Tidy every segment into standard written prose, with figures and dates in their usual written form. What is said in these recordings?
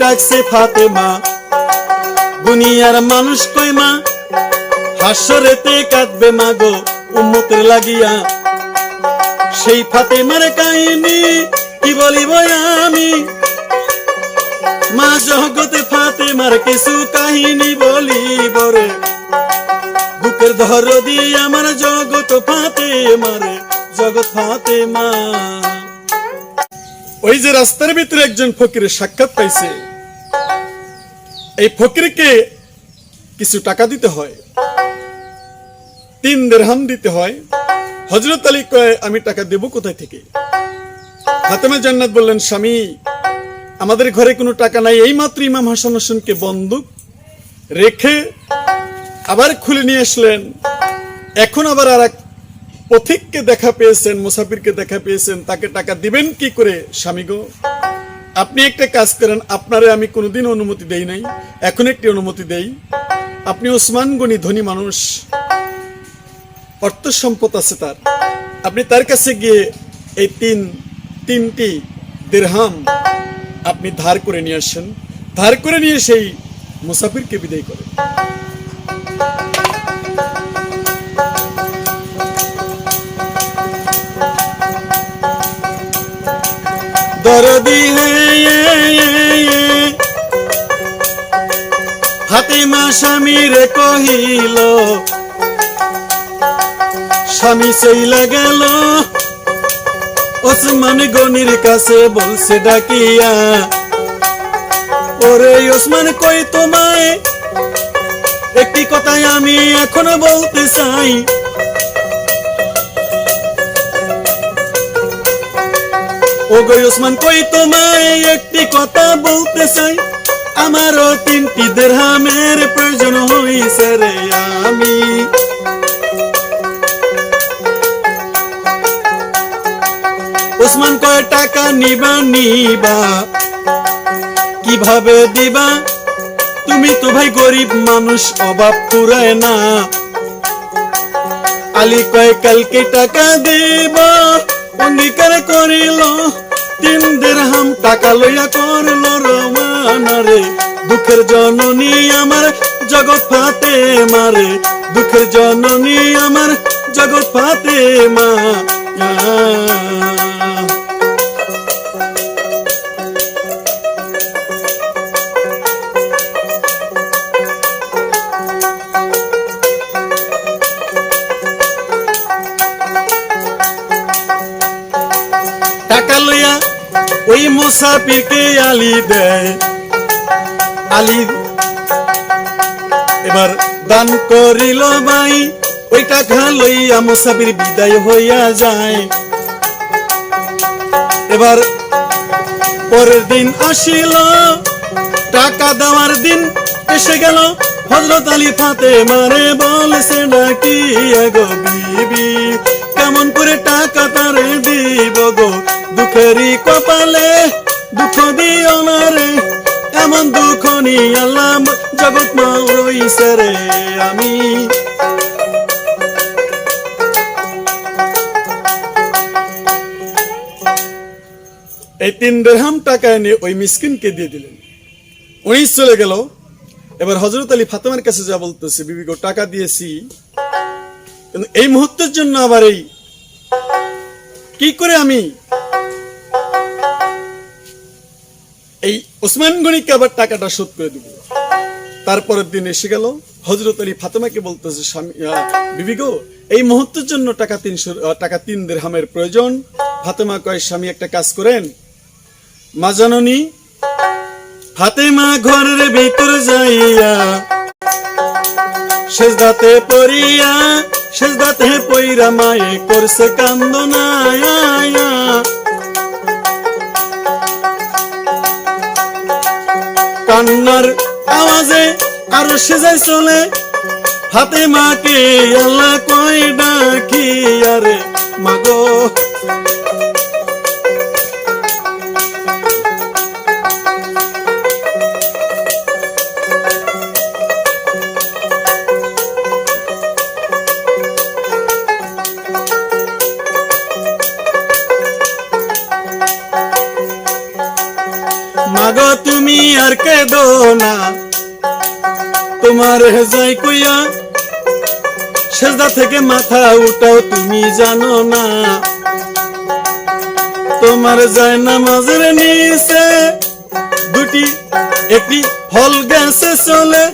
ডাকছে ফাতেমা, দুনিয়ার মানুষ কই মা হাসরেতে কাঁদবে মা গো উম্মতের লাগিয়া। সেই ফাতেমার কাহিনী কি বলিব আমি, মা জগতে ফাতেমার কিছু কাহিনী বলিব রে। বুকের দরদি আমার জগৎ ফাতেমারে, জগৎ ফাতেমা। ওই যে রাস্তার ভিতরে একজন ফকিরের সাক্ষাৎ পাইছে, এই ফকিরকে কিছু টাকা দিতে হয়, 3 দিরহাম দিতে হয়। হযরত আলী কয় আমি টাকা দেব কোথায় থেকে? ফাতেমা জান্নাত বললেন স্বামী আমাদের ঘরে কোনো টাকা নাই। এই মাত্র ইমাম হাসান হোসেনকে বন্দুক রেখে আবার খুলে নিয়ে আসলেন, এখন আবার আর এক পথিককে দেখা পেয়েছেন, মুসাফিরকে দেখা পেয়েছেন, তাকে টাকা দিবেন কি করে? স্বামী গো আপনি একটা কাজ করেন, আপনারে আমি কোনোদিন অনুমতি দেই নাই, এখন একটি অনুমতি দেই। আপনি ওসমান গনি ধনী মানুষ, অর্থ সম্পদ আছে তার, আপনি তার কাছে গিয়ে এই তিনটি দিরহাম আপনি ধার করে নিয়ে আসেন। ধার করে নিয়ে সেই মুসাফিরকে বিদায় করেন। দরদি ফাতেমা স্বামীরে কহিল, স্বামী চইলা গেল ওসমান গনির কাছে বলছে ডাকিয়া, ওরে ওসমান কই তোমায় একটি কথাই আমি এখনো বলতে চাই। ও গো ওসমান কই তোমায় একটি কথা বলতে চাই, আমারও 3টি দিরহামের প্রয়োজন হইছে রে। আমি ওসমান কয় টাকা নিবা কিভাবে দিবা? তুমি তো ভাই গরিব মানুষ, অভাব পুরায় না। আলী কয় কালকে টাকা দিব, অঙ্গীকার করিল। 3 দিরহাম টাকা লইয়া করল রওনা রে। দুঃখের জননী আমার জগৎ ফাতেমা রে, দুঃখের জননী আমার জগৎ ফাতেমা। টাকা লইয়া ওই মুসাফিরকে আলী দেয়। আলী এবার দান করিল ভাই, ওই টাকা লইয়া মুসাফির বিদায় হইয়া যায়। এবার পরের দিন আসিল, টাকা দেওয়ার দিন এসে গেল। হযরত আলী ফাতেমারে বলছে ডাকিয়া গো বিবি, কেমন করে টাকা তারে দিব গো? দুঃখেরই কপালে দুঃখ দিও না রে, এমন দুঃখ নিয়ে আল্লাহ জগৎ মা রইছে রে। আমি এই 3 দিরহাম টাকা এনে ওই মিসকিনকে দিয়ে দিলেন, উনি চলে গেল। এবার হযরত আলী ফাতেমার কাছে যা বলতেছে, বিবি গো টাকা দিয়েছি, কিন্তু এই মুহূর্তের জন্য আবার এই কি করে আমি এই ওসমান গনিকে আবার টাকাটা শোধ করে দিব? তারপরের দিন এসে গেল, হযরত আলী ফাতেমাকে বলতেছে স্বামী বিবি গো এই মুহূর্তের জন্য টাকা 3 দিরহামের প্রয়োজন। ফাতেমা কয় স্বামী একটা কাজ করেন, মা জননী ফাতেমা ঘরের ভিতর যাইয়া সেজদাতে পইরা মায়ে করছে কান্দনা। কান্নার আওয়াজে আর সেজাই চলে, ফাতেমাকে আল্লাহ কয় ডাকি আরে মাগো। মাগো তুমি আর কেঁদো না, তোমার যাই কইয়া সেজদা থেকে মাথা উঠাও, তুমি জানো না তোমার যায় নামাজের নিচে দুটি একটি ফল গেছে চলে,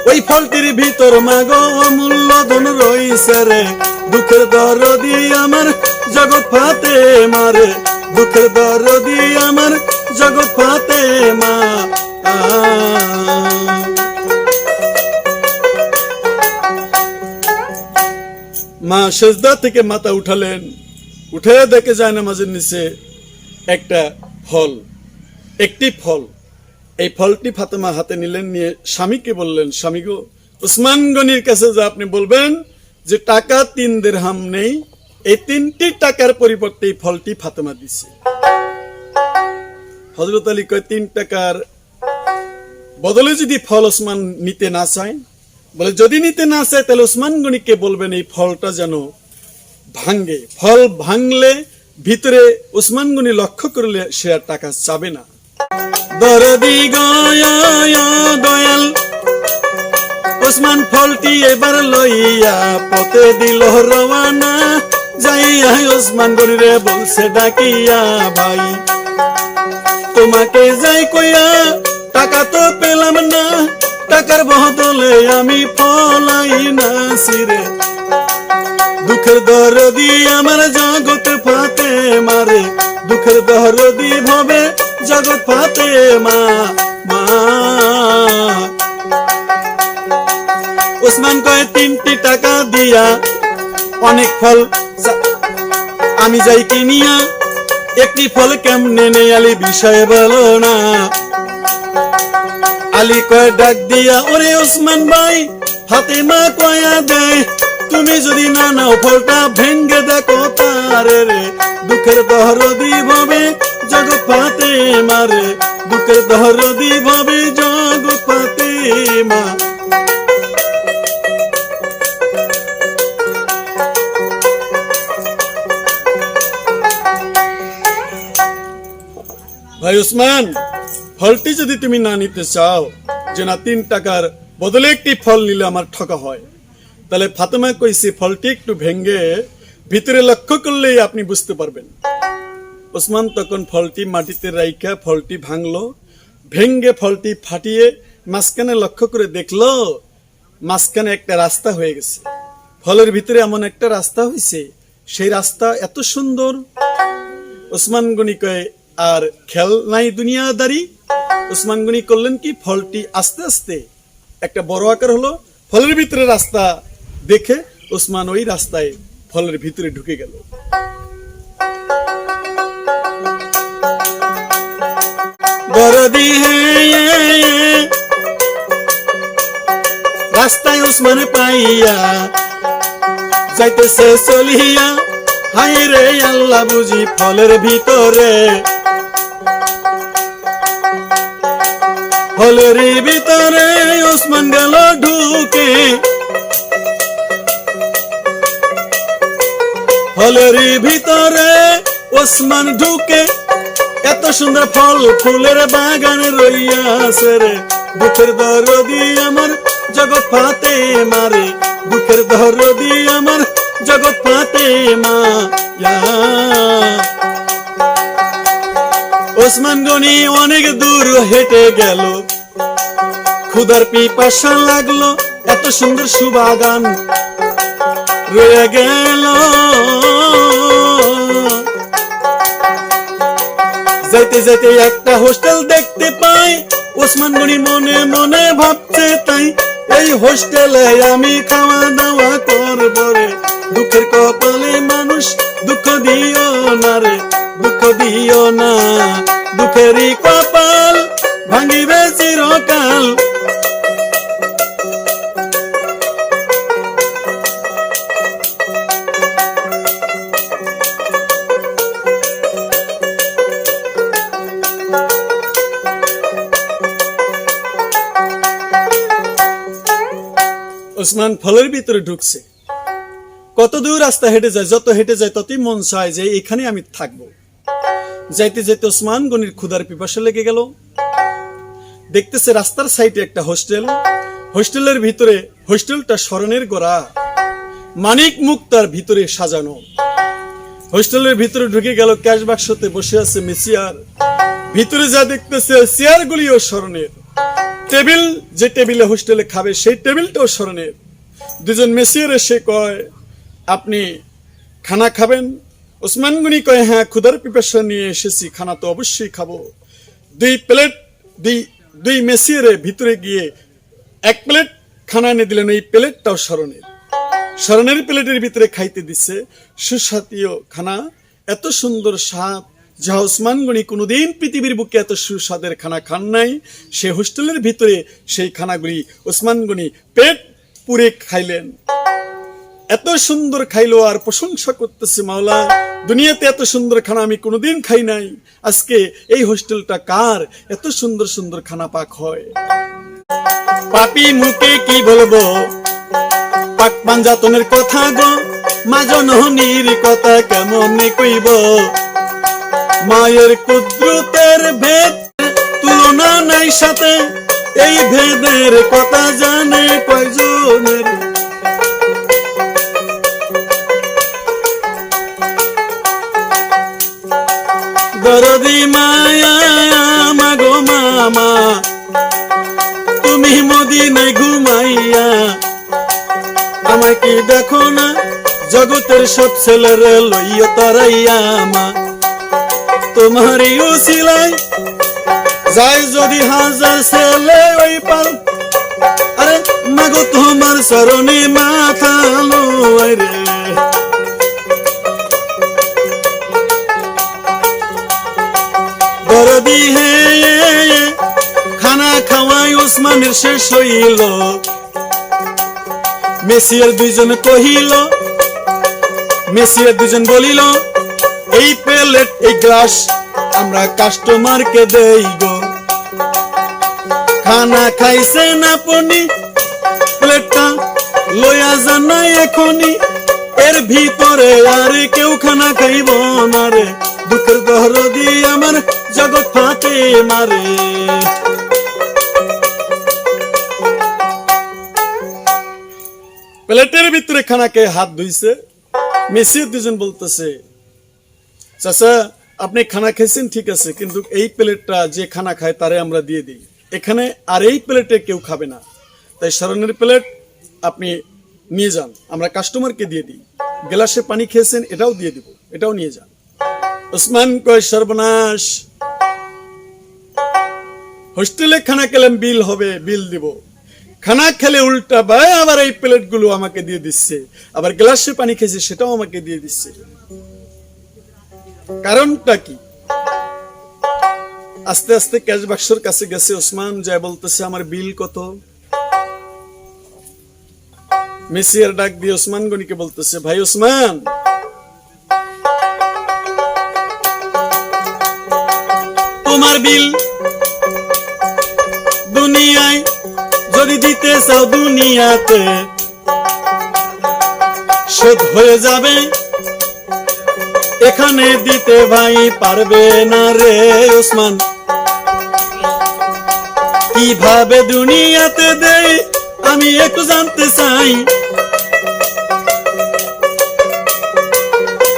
ওই ফলটির ভিতর মাগো অমূল্য ধন রইছে রে, দুঃখের দরদি আমার জগৎ ফাতে মারে, দুঃখের দরদি আমার জগৎ ফাতে মা। মা সেজদা থেকে মাথা উঠালেন, উঠে দেখে যায় নামাজের নিচে একটা ফল, একটি ফল। এই ফলটি ফাতেমা হাতে নিলেন, নিয়ে স্বামীকে বললেন, স্বামী গো, উসমান গনির কাছে যা আপনি বলবেন যে টাকা 3 দিরহাম নেই, এই 3টি টাকার পরিবর্তে এই ফলটি ফাতেমা দিছে। হযরত আলী কয় 3 টাকার বদলে যদি ফল ওসমান নিতে না চায়, বলে যদি নিতে না চায় তাহলে ওসমান গনিকে বলবেন এই ফলটা যেন ভাঙ্গে, ফল ভাঙলে ভিতরে ওসমান গনি লক্ষ্য করলে সে আর টাকা চাবে না। দরদি দয়াল ওসমান ফলটি এবার লইয়া পথে দিল রওয়ানা, যাইয়া ওসমান গনিরে বলছে ডাকিয়া, ভাই তোমাকে যাই কইয়া টাকা তো পেলাম না, টাকার বদলে আমি ফলাই না সিরে, দুঃখের দরদি আমার জগৎ ফাতে মারে, দুঃখের দরদি ভবে জগৎ ফাতে মা। ওসমান কয় 3টি টাকা দিয়া অনেক ফল আমি যাই কিনিয়া, একটি ফল কেমনে নেই আলী বিষয় বলো না। আলী কয় ডাক দিয়া, ওরে ওসমান ভাই ফাতেমা কয়া দেয়, তুমি যদি না নাও ফলটা ভেঙ্গে দেখো তারে রে, দুঃখের দরদি ভবে জগৎ ফাতে মারে, দুঃখের দরদি ভবে জগৎ ফাতে মা। ভাই ওসমান, ফলটি যদি তুমি না নিতে চাও, যে না 3 টাকার বদলে একটি ফল নিলে আমার ঠকা হয়, তাহলে ফাতেমা কইছে ফলটি একটু ভেঙ্গে ভিতরে লক্ষ্য করলেই আপনি বুঝতে পারবেন। ওসমান তখন ফলটি মাটিতে রাইখা ফলটি ভাঙলো, ভেঙ্গে ফলটি ফাটিয়ে মাঝখানে লক্ষ্য করে দেখলো মাঝখানে একটা রাস্তা হয়ে গেছে, ফলের ভিতরে এমন একটা রাস্তা হয়েছে, সেই রাস্তা এত সুন্দর। ওসমান গনি কয় আর খেল নাই দুনিয়াদারি, ওসমান গনি করলেন কি, ফলটি আস্তে আস্তে একটা বড় আকার হলো, ফলের ভিতরে রাস্তা দেখে ওসমান ওই রাস্তায় ফলের ভিতরে ঢুকে গেল। দরদি রাস্তায় ওসমান পাইয়া যাইতেছে চলিয়া, হাই রে আল্লাহ বুঝি ফলের ভিতরে, ফলের ভিতরে ওসমান গেল ঢুকে, ফলের ভিতরে ওসমান ঢুকে, এত সুন্দর ফল ফুলের বাগান রইয়াছে রে, দুঃখের দরদি আমার জগৎ ফাতে মারে, দুঃখের দরদি আমার জগৎ ফাতে মা। ওসমান গনি অনেক দূর হেঁটে গেল, ক্ষুধার পিপাসা লাগলো, এত সুন্দর সুবাগান রয়ে গেল, যাইতে যাইতে একটা হোস্টেল দেখতে পাই, ওসমান গনি মনে মনে ভাবছে তাই, এই হোস্টেলে আমি খাওয়া দাওয়া করব রে, দুঃখের কপালে মানুষ দুঃখ দিও না রে, দুঃখ দিও না, দুঃখেরই কপাল ভাঙিবে চিরকাল। ওসমান ফলের ভিতরে ঢুকছে, কত দূর রাস্তা হেঁটে যায়, যত হেঁটে যায় ততই মন চায় যে এখানে আমি থাকবো। যাইতে যাইতে ওসমান গনির ক্ষুধার পিপাসা লেগে গেল, দেখতেছে রাস্তার সাইডে একটা হোস্টেল, হোস্টেলের ভিতরে, হোস্টেলটা স্মরণের গোড়া, মানিক মুক্তার ভিতরে সাজানো। হোস্টেলের ভিতরে ঢুকে গেল, ক্যাশ বাক্সতে বসে আছে মেসিয়ার। ভিতরে যা দেখতেছে চেয়ারগুলিও স্মরণের, টেবিল যে টেবিলে হোস্টেলে খাবে সেই টেবিলটাও স্মরণের। দুজন মেসিয়ার এসে কয়, আপনি খানা খাবেন? ওসমান গনি কয়, হ্যাঁ, ক্ষুধার পিপাসা নিয়ে এসেছি, খানা তো অবশ্যই খাবো। দুই মেসিয়ারে ভিতরে গিয়ে এক প্লেট খানা এনে দিলেন। এই প্লেটটাও স্মরণের প্লেটের ভিতরে খাইতে দিচ্ছে সুস্বাদীয় খানা, এত সুন্দর স্বাদ যা ওসমান গনি কোনোদিন পৃথিবীর বুকে এত সুস্বাদের খানা খান নাই। সে হোস্টেলের ভিতরে সেই খানাগুলি ওসমান গনি পেট পুরে খাইলেন। এত সুন্দর খাইলো আর প্রশংসা করতেছে, মাওলা দুনিয়াতে এত সুন্দর খানা আমি কোনোদিন খাই নাই, আজকে এই হোস্টেলটা কার, এত সুন্দর সুন্দর খানা পাক হয়। পাপি মুখে কি বলবো পাক পাঞ্জাতনের কথা গো, মা জননীর কথা কেমন কইব, মায়ের কুদরতের ভেদ তুলনা নাই সাথে, এই ভেদের কথা জানে কয়জনের। দরদি মায়া মাগো মামা, তুমি মদিনায় ঘুমাইয়া আমায় কি দেখো না, জগতের সব ছেলেরে লইয়া তারাইয়া মা, তোমারই উসিলায় যায় যদি হাজার ছেলে ওই পাল, আরে মাগো তোমার চরণে মাথা লয় রে। দরদি হে খানা খাওয়াই ওসমানের শেষ হইল, মেসিয়ার দুইজন কহিল, মেসিয়ার দুজন বলিল, এই প্লেট এই গ্লাস আমরা কাস্টমারকে দেই গো। খানা খাইছেন আপনি, প্লেটটা লইয়া যান না এখনই, এর ভিতরে আর কেউ খানা খাইব না রে, দুঃখের দরদি আমার জগৎ ফাতে মারে। প্লেটের ভিতরে খানাকে হাত ধুইছে, মেসির দুজন বলতেছে, চাচা আপনি খানা খেয়েছেন ঠিক আছে, কিন্তু এই প্লেটটা যে খানা খায় তারে আমরা দিয়ে দিই, এখানে আর এই প্লেটে কেউ খাবে না, তাই স্মরণের প্লেট আপনি নিয়ে যান, আমরা কাস্টমারকে দিয়ে দিই। গ্লাসে পানি খেয়েছেন এটাও দিয়ে দিব, এটাও নিয়ে যান। ওসমান কয়, সর্বনাশ, হোস্টেলে খানা খেলাম বিল হবে, বিল দিব, খানা খেলে উল্টা ভাই আবার এই প্লেট গুলো আমাকে দিয়ে দিচ্ছে, আবার গ্লাসে পানি খেয়েছে সেটাও আমাকে দিয়ে দিচ্ছে, কারণটা কি? আস্তে আস্তে ক্যাশ বাক্সের কাছে গেছে ওসমান, যায় বলতেছে আমার বিল কত। মেসিয়ার ডাক দিয়ে ওসমান গনিকে বলতেছে, ভাই ওসমান, তোমার বিল দুনিয়ায় যদি দিতে চাও দুনিয়াতে শোধ হয়ে যাবে, এখানে দিতে ভাই পারবে না রে ওসমান, কিভাবে দুনিয়াতে দেই আমি একটু জানতে চাই,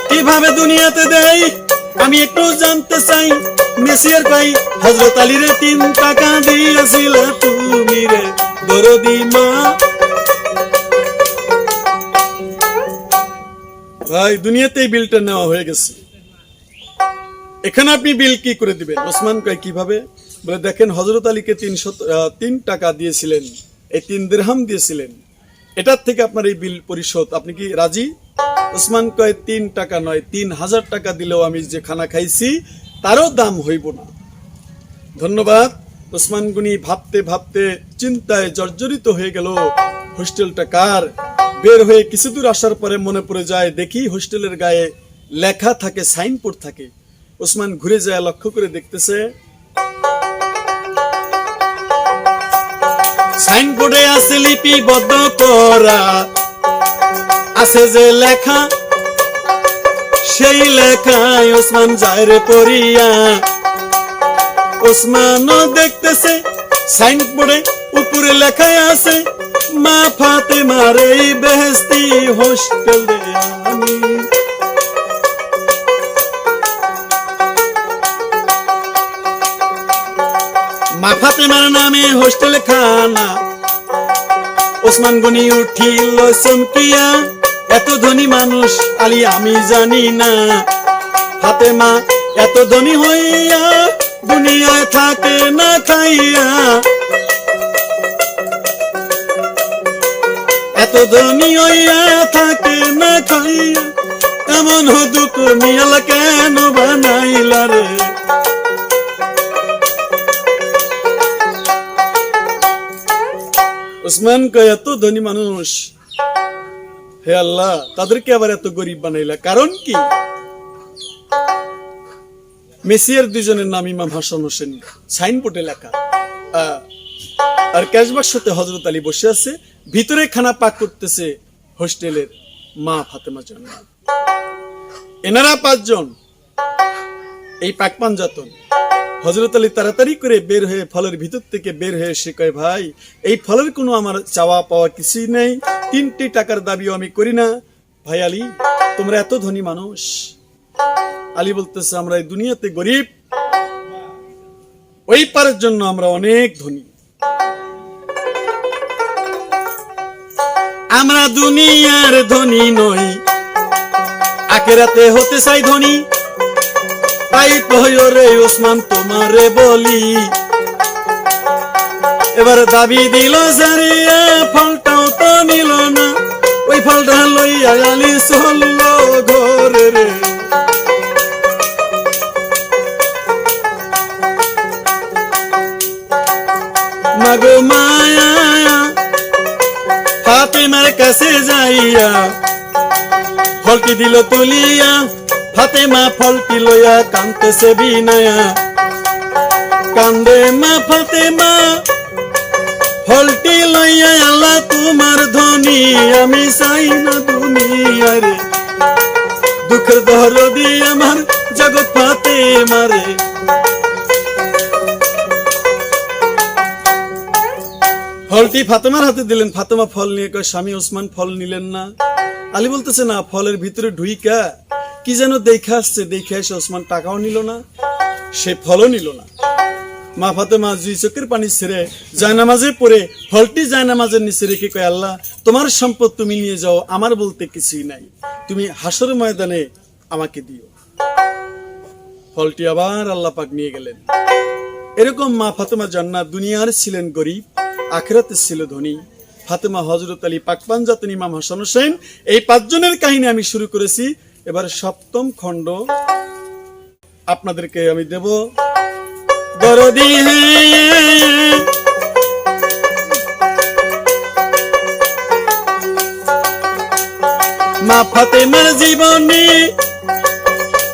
কিভাবে দুনিয়াতে দেই আমি একটু জানতে চাই। মেসিয়ার কই, হযরত আলীরে 3 টাকা দিয়েছিলে তুমি রে দরদি মা। ভাই দুনিয়াতেই বিলটা নেওয়া হয়ে গেছে, এখানে আপনি বিল কি করে দিবেন? ওসমান কয়, কিভাবে? বলে দেখেন, হযরত আলীকে 3 টাকা দিয়েছিলেন, এই 3 দিরহাম দিয়েছিলেন, এটার থেকে আপনার এই বিল পরিশোধ, আপনি কি রাজি? ওসমান কয়, 3 টাকা নয়, 3000 টাকা দিলেও আমি যে খানা খাইছি তারও দাম হইব না। ধন্যবাদ। ওসমান গনি ভাবতে ভাবতে চিন্তায় জর্জরিত হয়ে গেল, হোস্টেলটা কার? বের হয়ে কিছু দূর আসার পরে মনে পড়ে যায়, দেখি হোস্টেলের গায়ে লেখা থাকে, সাইনবোর্ড থাকে। ওসমান ঘুরে যায়, লক্ষ্য করে দেখতেছে সাইনবোর্ডে আছে লিপিবদ্ধ করা, আছে যে লেখা, সেই লেখায় ওসমান যায় রে পড়িয়া। ওসমানও দেখতেছে সাইনবোর্ডে উপরে লেখা আছে মা ফাতেমার এই বেহেশতি হোস্টেলে আমি। মা ফাতেমার নামে হোস্টেল খানা, ওসমান গনি উঠিল চমকিয়া, এত ধনী মানুষ আলী আমি জানি না। ফাতেমা এত ধনী হইয়া দুনিয়ায় থাকে না খাইয়া, এত ধনী হইয়া থাকে না খাইয়া, এমন হদু তুমি আল্লাহ কেন বানাইলা রে। ওসমান কয় এত ধনী মানুষ, হে আল্লাহ তাদেরকে আবার এত গরিব বানাইলা, কারণ কি? মেসিয়ার দুজনের নাম ইমাম হাসান হোসেন, সাইনবোর্ডে লেখা। আর ক্যাশবাক্সতে হযরত আলী বসে আছে, ভিতরে খানা পাক করতেছে হোস্টেলের মা ফাতেমা জান্নাত। এনারা 5 জন এই পাক পাঞ্জাতন। হযরত আলী তাড়াতাড়ি করে বের হয়ে ফলের ভিতর থেকে বের হয়ে সে কয়, ভাই এই ফলের কোনো আমার চাওয়া পাওয়া কিছুই নেই, 3টি টাকার দাবিও আমি করি না। ভাই আলী তোমরা এত ধনী মানুষ। আলী বলতেছে আমরা এই দুনিয়াতে গরিব, ওই পারের জন্য আমরা অনেক ধনী। আমরা দুনিয়ার ধনী নই, আখিরাতে হতে চাই ধনী। তাই কইও রে ওসমান তোমারে বলি, এবার দাবি দিল জারিয়া, ফলটাও তো নিল না, ওই ফলটা লইয়া আলী চলল ঘরে রে। মাগো মায়া ফাতেমার কাছে যাইয়া, ফলটি দিল তুলিয়া, ফাতেমা ফলটি লইয়া কাঁদতেছে বিনায়া। কান্দে মা ফাতেমা ফলটি লইয়া, আল্লাহ তোমার ধনী আমি চাই না দুনিয়ায় রে। দুঃখের দরদি আমার জগৎ ফাতেমা রে। ফলটি ফাতেমার হাতে দিলেন, ফাতেমা ফল নিয়ে কয় স্বামী ওসমান ফল নিলেন না। আলী বলতেছে না, ফলের ভিতরে ঢুইকা কি যেন দেখা আসছে, দেখে এসে ওসমান টাকাও নিল না, সে ফলও নিল না। মা ফাতেমা 2 চোখের পানি ছেড়ে জায়নামাজে পড়ে ফলটি জায়নামাজের নিচে রেখে কয়, আল্লাহ তোমার সম্পদ তুমি নিয়ে যাও, আমার বলতে কিছুই নাই, তুমি হাসর ময়দানে আমাকে দিও। ফলটি আবার আল্লাহ পাক নিয়ে গেলেন। এরকম মা ফাতেমা জান্নাত দুনিয়ার ছিলেন গরিব, আখিরাতে ছিল ধনী। ফাতেমা, হযরত আলী, পাক পাঞ্জাতন ইমাম হাসান হোসেন, এই 5 জনের কাহিনী আমি শুরু করেছি। এবার 7ম খণ্ড আপনাদেরকে আমি দেব। দরদি হে মা ফাতেমার জীবনী,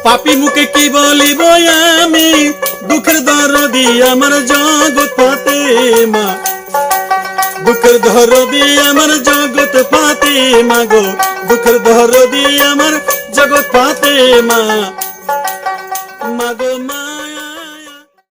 পাপী মুখে কি বলিব আমি, দুঃখের দরদি আমার জগৎ ফাতেমা, দুঃখের দরদি আমার জগৎ ফাতেমা গো, দুঃখের দরদি আমার জগৎ ফাতেমা। মাগো মা।